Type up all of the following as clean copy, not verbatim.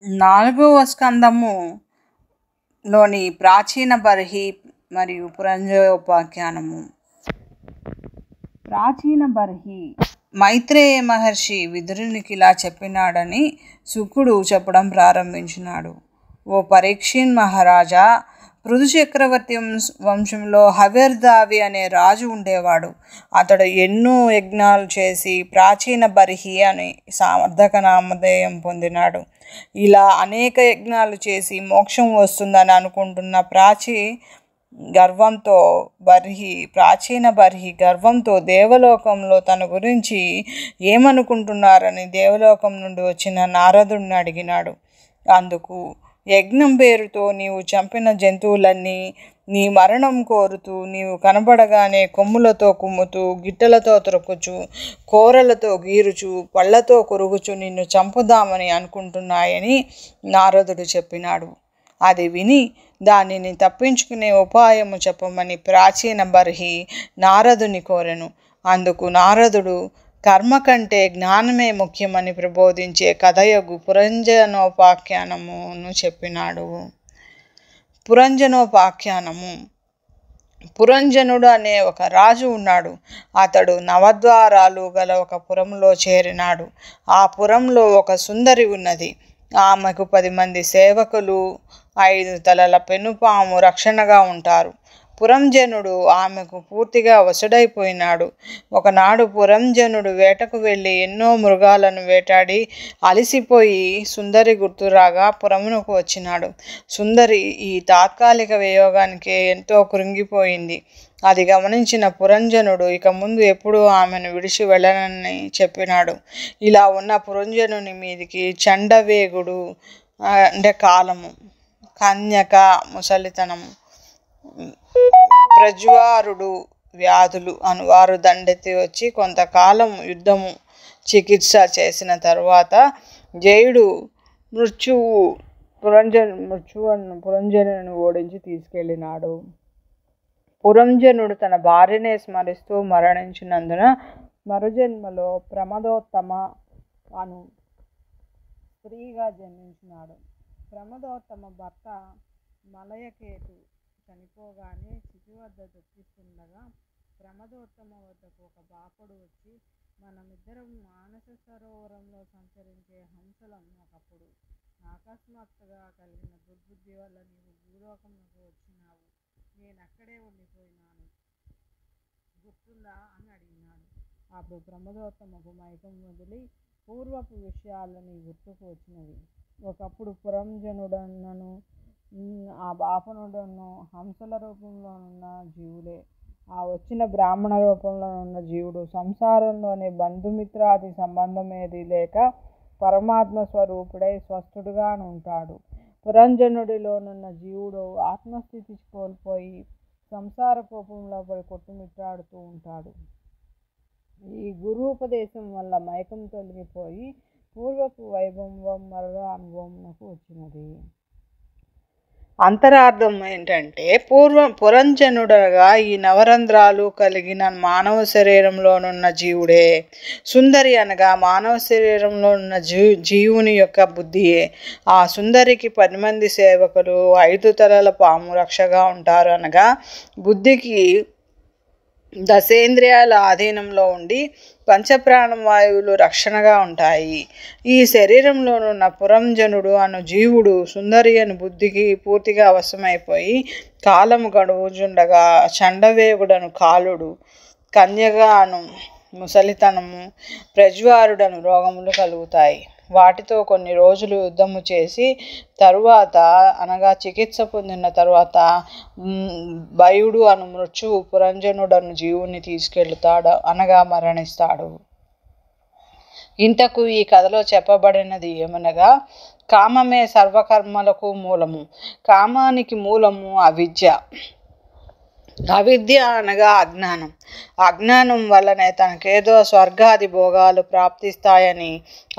4వ స్కందములోని ప్రాచీన బర్హి మరియు పురంజయోపాఖ్యానము. ప్రాచీన బర్హి మైత్రేయ మహర్షి విదురునికి ఇలా చెప్పినాడని శుకుడు చెప్పడం ప్రారంభించినాడు. ఓ పరీక్షిన్ మహారాజా, పృథు చక్రవర్తి వంశంలో హవిర్దావి అనే రాజు ఉండేవాడు. అతడు ఎన్నో యజ్ఞాలు చేసి ప్రాచీన బర్హి అని సార్థక నామధేయం పొందినాడు. ఇలా అనేక యజ్ఞాలు చేసి మోక్షం వస్తుందని అనుకుంటున్న ప్రాచీన బర్హి గర్వంతో దేవలోకంలో తన గురించి ఏమనుకుంటున్నారని దేవలోకం నుండి వచ్చిన నారదుడిని అడిగినాడు. అందుకు, యజ్ఞం పేరుతో నీవు చంపిన జంతువులన్నీ నీ మరణం కోరుతూ, నీవు కనబడగానే కొమ్ములతో కుమ్ముతూ, గిట్టెలతో త్రొక్కుచు, కోరలతో గీరుచు, పళ్ళతో కొరుగుచు నిన్ను చంపుదామని అనుకుంటున్నాయని నారదుడు చెప్పినాడు. అది విని దానిని తప్పించుకునే ఉపాయము చెప్పమని ప్రాచీన బర్హి నారదుని కోరెను. అందుకు నారదుడు కర్మ కంటే జ్ఞానమే ముఖ్యమని ప్రబోధించే కథయగు పురంజనోపాఖ్యానమును చెప్పినాడు. పురంజనోపాఖ్యానము. పురంజనుడు అనే ఒక రాజు ఉన్నాడు. అతడు నవద్వారాలు గల ఒక పురంలో చేరినాడు. ఆ పురంలో ఒక సుందరి ఉన్నది. ఆమెకు 10 మంది సేవకులు, 5 తలల పెనుపాము రక్షణగా ఉంటారు. పురంజనుడు ఆమెకు పూర్తిగా వశుడైపోయినాడు. ఒకనాడు పురంజనుడు వేటకు వెళ్ళి ఎన్నో మృగాలను వేటాడి అలసిపోయి సుందరి గుర్తురాగా పురమునకు వచ్చినాడు. సుందరి ఈ తాత్కాలిక వియోగానికి ఎంతో కృంగిపోయింది. అది గమనించిన పురంజనుడు ఇక ముందు ఎప్పుడూ ఆమెను విడిచి వెళ్ళనని చెప్పినాడు. ఇలా ఉన్న పురంజనుని మీదికి చండవేగుడు అంటే కాలము, కన్యక ముసలితనము, ప్రజ్వారుడు వ్యాధులు అనువారు దండెత్తి వచ్చి కొంతకాలం యుద్ధము చికిత్స చేసిన తరువాత జయుడు పురంజనుని ఓడించి తీసుకెళ్ళినాడు. పురంజనుడు తన భార్యనే స్మరిస్తూ మరణించినందున మరుజన్మలో ప్రమదోత్తమ అను స్త్రీగా జన్మించినాడు. ప్రమదోత్తమ భర్త మలయకేతు చనిపోగానే చితి వద్ద దుఃఖిస్తుండగా ప్రమదోత్తమ వద్దకు ఒక బాపడు వచ్చి, మనమిద్దరం మానస సరోవరంలో సంచరించే హంసలం. ఒకప్పుడు అకస్మాత్తుగా కలిగిన దుర్బుద్ధి వల్ల నీవు భూలోకంలోకి వచ్చినావు. నేను అక్కడే ఉండిపోయినాను, గుర్తుందా అని అడిగినాడు. అప్పుడు ప్రమదోత్తమకు మైకం వదిలి పూర్వపు విషయాలని గుర్తుకు వచ్చినవి. ఒకప్పుడు పురంజనుడన్నను ఆ బాపనుడను హంసల రూపంలోనున్న జీవులే. ఆ వచ్చిన బ్రాహ్మణ రూపంలో ఉన్న జీవుడు సంసారంలోని బంధుమిత్రాది సంబంధమేది లేక పరమాత్మ స్వరూపుడై స్వస్థుడుగా ఉంటాడు. పురంజనుడిలోనున్న జీవుడు ఆత్మస్థితి కోల్పోయి సంసార కోపంలో పడి కొట్టుమిట్టాడుతూ ఉంటాడు. ఈ గురూపదేశం వల్ల మైకం తొలగిపోయి పూర్వపు వైభవం మరలా అనుభవంకు వచ్చినది. అంతరార్థం ఏంటంటే, పురంజనుడగా ఈ నవరంధ్రాలు కలిగిన మానవ శరీరంలోనున్న జీవుడే. సుందరి అనగా మానవ శరీరంలో ఉన్న జీవుని యొక్క బుద్ధియే. ఆ సుందరికి 10 మంది సేవకులు, 5 తలల పాము రక్షగా ఉంటారు. అనగా బుద్ధికి దశేంద్రియాల ఆధీనంలో ఉండి పంచప్రాణవాయువులు రక్షణగా ఉంటాయి. ఈ శరీరంలోనున్న పురంజనుడు అను జీవుడు సుందరి అను బుద్ధికి పూర్తిగా వశమైపోయి కాలము గడువుచుండగా చండవేగుడను కాలుడు, కన్యగా అను ముసలితనము, ప్రజ్వారుడను రోగములు కలుగుతాయి. వాటితో కొన్ని రోజులు యుద్ధము చేసి తరువాత అనగా చికిత్స పొందిన తరువాత భయుడు అను మృత్యువు పురంజనుడను జీవుని తీసుకెళ్తాడు అనగా మరణిస్తాడు. ఇంతకు ఈ కథలో చెప్పబడినది ఏమనగా, కామమే సర్వకర్మలకు మూలము. కామానికి మూలము అవిద్య. అవిద్య అనగా అజ్ఞానం. అజ్ఞానం వల్లనే తనకేదో స్వర్గాది భోగాలు ప్రాప్తిస్తాయని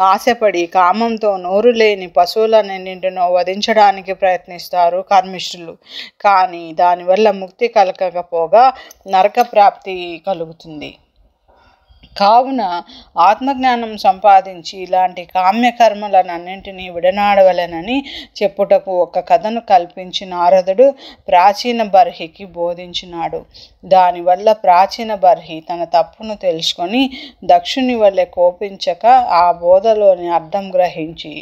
ఆశపడి కామంతో నోరు లేని పశువులన్నింటినో వధించడానికి ప్రయత్నిస్తారు కర్మిష్ఠులు. కానీ దానివల్ల ముక్తి కలగకపోగా నరక ప్రాప్తి కలుగుతుంది. కావున ఆత్మజ్ఞానం సంపాదించి ఇలాంటి కామ్యకర్మలనన్నింటినీ విడనాడవలెనని చెప్పుటకు ఒక కథను కల్పించి నారదుడు ప్రాచీన బర్హికి బోధించినాడు. దానివల్ల ప్రాచీన బర్హి తన తప్పును తెలుసుకొని దక్షుని వల్లే కోపించక ఆ బోధలోని అర్థం గ్రహించి